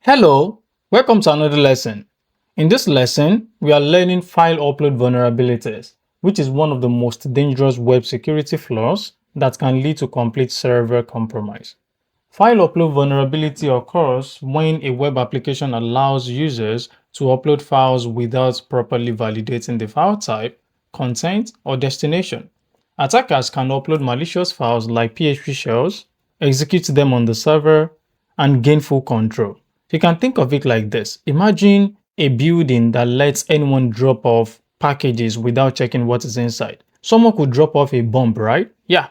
Hello, welcome to another lesson. In this lesson, we are learning file upload vulnerabilities, which is one of the most dangerous web security flaws that can lead to complete server compromise. File upload vulnerability occurs when a web application allows users to upload files without properly validating the file type, content, or destination. Attackers can upload malicious files like PHP shells, execute them on the server, and gain full control. You can think of it like this. Imagine a building that lets anyone drop off packages without checking what is inside. Someone could drop off a bomb, right? Yeah,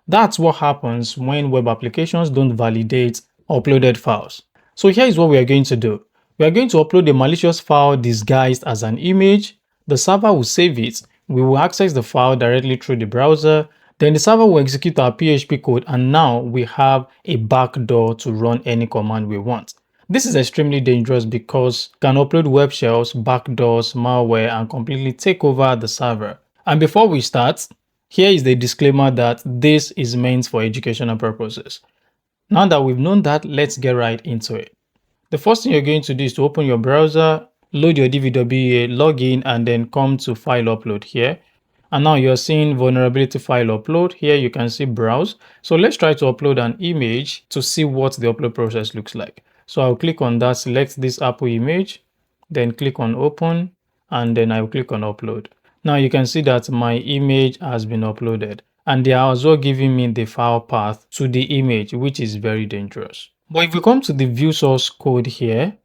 that's what happens when web applications don't validate uploaded files. So here is what we are going to do. We are going to upload a malicious file disguised as an image. The server will save it. We will access the file directly through the browser. Then the server will execute our PHP code, and now we have a backdoor to run any command we want. This is extremely dangerous because it can upload web shells, backdoors, malware, and completely take over the server. And before we start, here is the disclaimer that this is meant for educational purposes. Now that we've known that, let's get right into it. The first thing you're going to do is to open your browser, load your DVWA, log in, and then come to file upload here. And now you're seeing vulnerability file upload. Here you can see browse. So let's try to upload an image to see what the upload process looks like. So I'll click on that, select this Apple image, then click on open, and then I'll click on upload. Now you can see that my image has been uploaded, and they are also giving me the file path to the image, which is very dangerous. But if we come to the view source code here,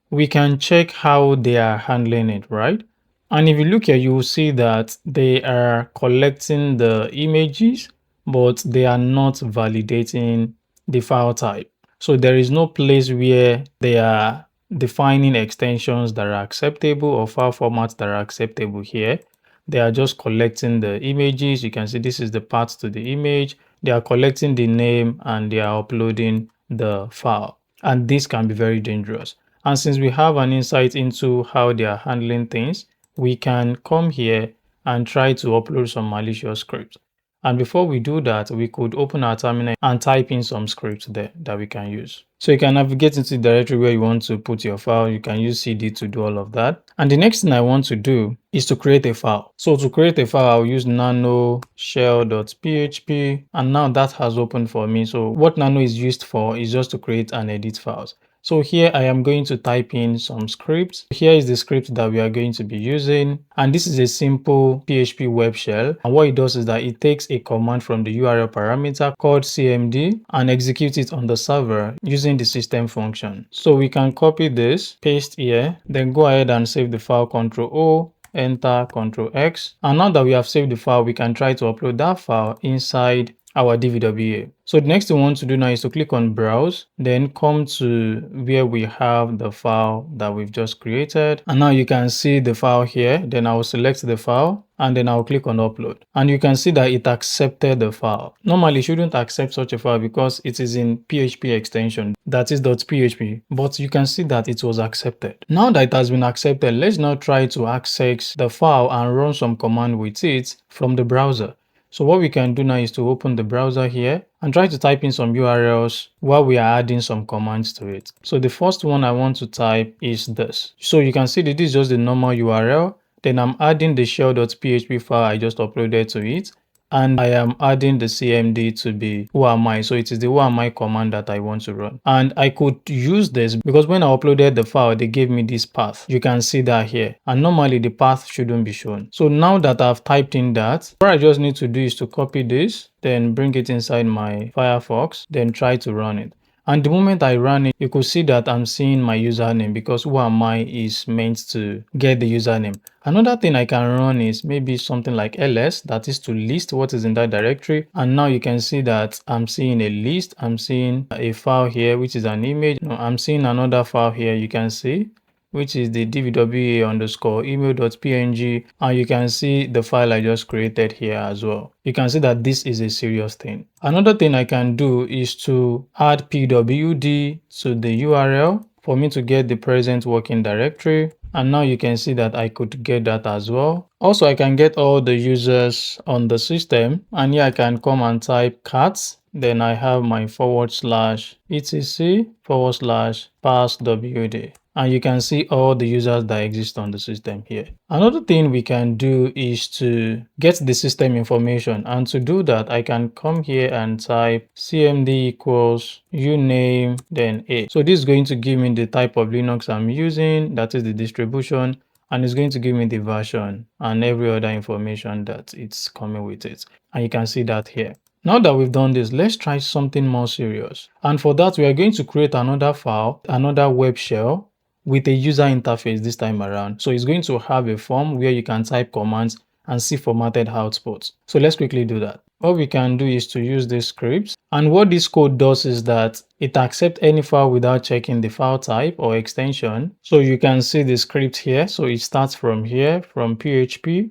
we can check how they are handling it, right? And if you look here, you will see that they are collecting the images, but they are not validating the file type. So there is no place where they are defining extensions that are acceptable or file formats that are acceptable here. They are just collecting the images. You can see this is the path to the image. They are collecting the name and they are uploading the file. And this can be very dangerous. And since we have an insight into how they are handling things, we can come here and try to upload some malicious scripts. And before we do that, we could open our terminal and type in some scripts there that we can use. So you can navigate into the directory where you want to put your file. You can use cd to do all of that. And the next thing I want to do is to create a file. So to create a file, I'll use nano shell.php, and now that has opened for me. So what nano is used for is just to create and edit files. So here I am going to type in some scripts. Here is the script that we are going to be using. And this is a simple PHP web shell. And what it does is that it takes a command from the URL parameter called cmd and executes it on the server using the system function. So we can copy this, paste here, then go ahead and save the file, Ctrl O, enter, Ctrl X. And now that we have saved the file, we can try to upload that file inside our DVWA. So the next thing we want to do now is to click on browse, then come to where we have the file that we've just created. And now you can see the file here. Then I will select the file and then I'll click on upload. And you can see that it accepted the file. Normally it shouldn't accept such a file because it is in PHP extension, that is .php, but you can see that it was accepted. Now that it has been accepted, let's now try to access the file and run some command with it from the browser. So what we can do now is to open the browser here and try to type in some URLs while we are adding some commands to it. So the first one I want to type is this. So you can see that this is just the normal URL. Then I'm adding the shell.php file I just uploaded to it. And I am adding the cmd to be who am I. So it is the who am I command that I want to run. And I could use this because when I uploaded the file, they gave me this path. You can see that here. And normally the path shouldn't be shown. So now that I've typed in that, what I just need to do is to copy this, then bring it inside my Firefox, then try to run it. And the moment I run it, you could see that I'm seeing my username because who am I is meant to get the username. Another thing I can run is maybe something like ls, that is to list what is in that directory. And now you can see that I'm seeing a list. I'm seeing a file here, which is an image. No, I'm seeing another file here, you can see, which is the dvwa underscore email.png, and you can see the file I just created here as well. You can see that this is a serious thing. Another thing I can do is to add pwd to the URL for me to get the present working directory. And now you can see that I could get that as well. Also, I can get all the users on the system, and here I can come and type cat then I have my /etc/passwd, and you can see all the users that exist on the system here. Another thing we can do is to get the system information, and to do that I can come here and type cmd equals uname then a. So this is going to give me the type of Linux I'm using, that is the distribution, and it's going to give me the version and every other information that it's coming with it, and you can see that here. Now that we've done this, let's try something more serious. And for that, we are going to create another file, another web shell with a user interface this time around. So it's going to have a form where you can type commands and see formatted outputs. So let's quickly do that. What we can do is to use this script. And what this code does is that it accepts any file without checking the file type or extension. So you can see the script here. So it starts from here, from PHP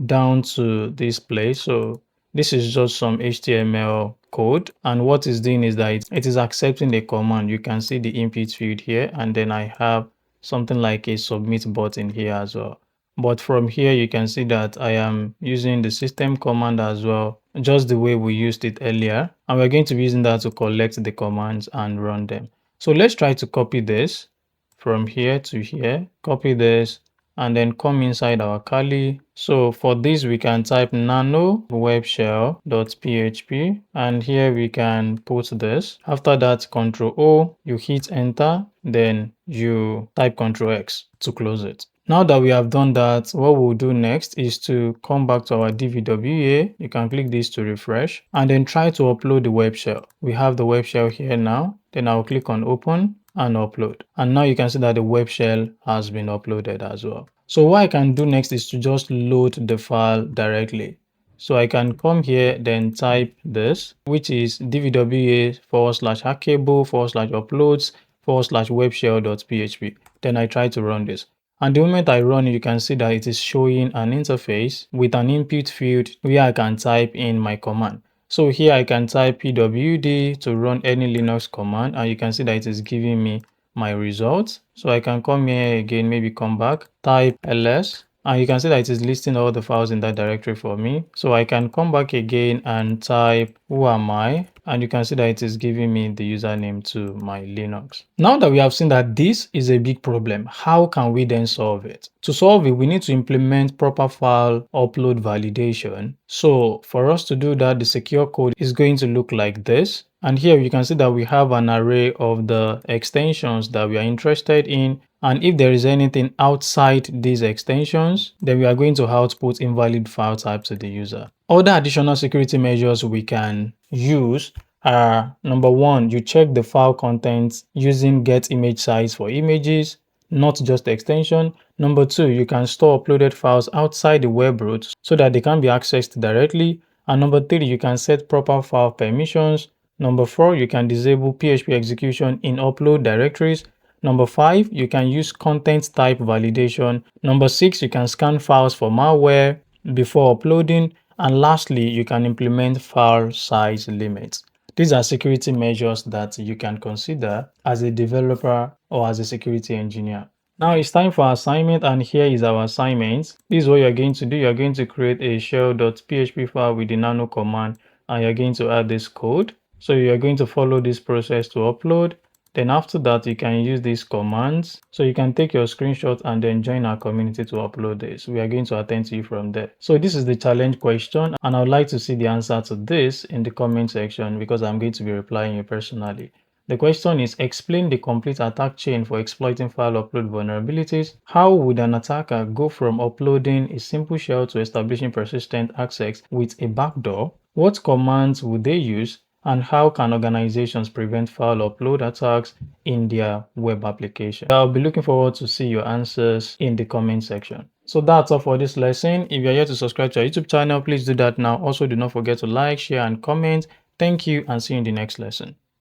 down to this place. So this is just some HTML code, and what it's doing is that it is accepting a command. You can see the input field here, and then I have something like a submit button here as well. But from here you can see that I am using the system command as well, just the way we used it earlier, and we're going to be using that to collect the commands and run them. So let's try to copy this from here to here, copy this, and then come inside our curly. So for this, we can type nano webshell.php, and here we can put this. After that, Ctrl O, you hit enter, then you type Ctrl X to close it. Now that we have done that, what we'll do next is to come back to our DVWA. You can click this to refresh, and then try to upload the web shell. We have the web shell here now. Then I'll click on open and upload. And now you can see that the web shell has been uploaded as well. So what I can do next is to just load the file directly. So I can come here, then type this, which is dvwa/hackable/uploads/webshell.php. Then I try to run this. And the moment I run it, you can see that it is showing an interface with an input field where I can type in my command. So here I can type pwd to run any Linux command, and you can see that it is giving me my results. So I can come here again, maybe come back, type ls, and you can see that it is listing all the files in that directory for me. So I can come back again and type who am I, and you can see that it is giving me the username to my Linux. Now that we have seen that this is a big problem, how can we then solve it? To solve it, we need to implement proper file upload validation. So for us to do that, the secure code is going to look like this. And here you can see that we have an array of the extensions that we are interested in. And if there is anything outside these extensions, then we are going to output invalid file type to the user. Other additional security measures we can use are: number one, you check the file contents using get image size for images, not just the extension. Number two, you can store uploaded files outside the web root so that they can be accessed directly. And number three, you can set proper file permissions. Number four, you can disable PHP execution in upload directories. Number five, you can use content type validation. Number six, you can scan files for malware before uploading. And lastly, you can implement file size limits. These are security measures that you can consider as a developer or as a security engineer. Now it's time for assignment, and here is our assignment. This is what you're going to do. You're going to create a shell.php file with the nano command, and you're going to add this code. So you're going to follow this process to upload. Then after that, you can use these commands. So you can take your screenshot and then join our community to upload this. We are going to attend to you from there. So this is the challenge question, and I would like to see the answer to this in the comment section because I'm going to be replying you personally. The question is: explain the complete attack chain for exploiting file upload vulnerabilities. How would an attacker go from uploading a simple shell to establishing persistent access with a backdoor? What commands would they use? And how can organizations prevent file upload attacks in their web application? I'll be looking forward to see your answers in the comment section. So that's all for this lesson. If you're yet to subscribe to our YouTube channel, please do that now. Also, do not forget to like, share, and comment. Thank you, and see you in the next lesson.